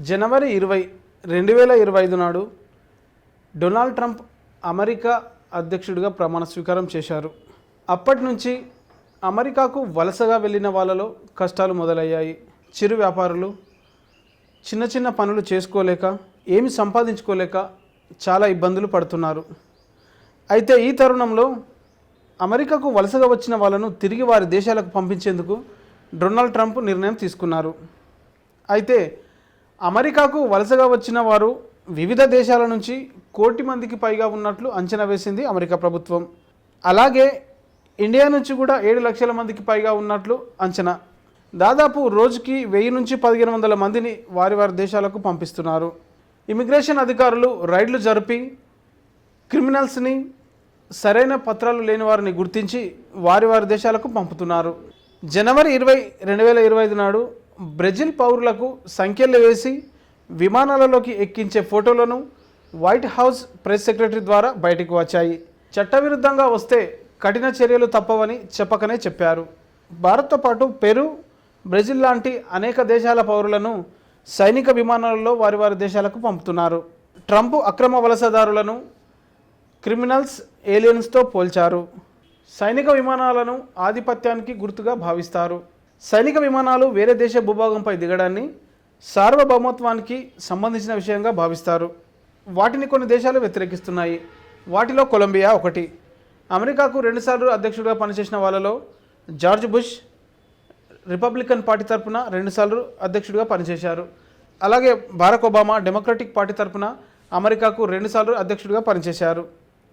జనవరి 20, 2025 నాడు Donald Trump America అధ్యక్షుడిగా ప్రమాణ స్వీకారం చేశారు. అప్పటి నుంచి అమెరికాకు వలసగా వెళ్ళిన వాళ్ళలో కష్టాలు మొదలయ్యాయి. చిరు వ్యాపారులు చిన్న చిన్న పనులు చేసుకోలేక, ఏమి సంపాదించుకోలేక చాలా ఇబ్బందులు పడుతున్నారు. అయితే ఈ తరుణంలో అమెరికాకు వలసగా వచ్చిన వాళ్ళను తిరిగి వారి దేశాలకు పంపించేందుకు డొనాల్డ్ ట్రంప్ నిర్ణయం తీసుకున్నారు. అయితే అమెరికాకు వలసగా వచ్చిన వారు వివిధ దేశాల నుంచి 1 కోటి మందికి పైగా ఉన్నట్లు అంచనా వేసింది అమెరికా ప్రభుత్వం. అలాగే ఇండియా నుంచి కూడా 7 లక్షల మందికి పైగా ఉన్నట్లు అంచనా. దాదాపు రోజుకి 1000 నుంచి 1500 మందిని వారి వారి దేశాలకు పంపిస్తున్నారు. ఇమిగ్రేషన్ అధికారులు రైడ్లు జరిపి క్రిమినల్స్ని, సరైన పత్రాలు లేని వారిని గుర్తించి వారి వారి దేశాలకు పంపుతున్నారు. జనవరి 20, 2025 నాడు బ్రెజిల్ పౌరులకు సంఖ్యలు వేసి విమానాలలోకి ఎక్కించే ఫోటోలను వైట్ హౌస్ ప్రెస్ సెక్రటరీ ద్వారా బయటకు వచ్చాయి. చట్టవిరుద్ధంగా వస్తే కఠిన చర్యలు తప్పవని చెప్పకనే చెప్పారు. భారత్తో పాటు పెరు, బ్రెజిల్ లాంటి అనేక దేశాల పౌరులను సైనిక విమానాలలో వారి వారి దేశాలకు పంపుతున్నారు. ట్రంప్ అక్రమ వలసదారులను క్రిమినల్స్, ఏలియన్స్తో పోల్చారు. సైనిక విమానాలను ఆధిపత్యానికి గుర్తుగా భావిస్తారు. సైనిక విమానాలు వేరే దేశ భూభాగంపై దిగడాన్ని సార్వభౌమత్వానికి సంబంధించిన విషయంగా భావిస్తారు. వాటిని కొన్ని దేశాలు వ్యతిరేకిస్తున్నాయి. వాటిలో కొలంబియా ఒకటి. అమెరికాకు 2 సార్లు అధ్యక్షుడిగా పనిచేసిన వాళ్ళలో జార్జ్ బుష్ రిపబ్లికన్ పార్టీ తరఫున 2 సార్లు అధ్యక్షుడిగా పనిచేశారు. అలాగే బారాక్ ఒబామా డెమోక్రటిక్ పార్టీ తరఫున అమెరికాకు 2 సార్లు అధ్యక్షుడిగా పనిచేశారు.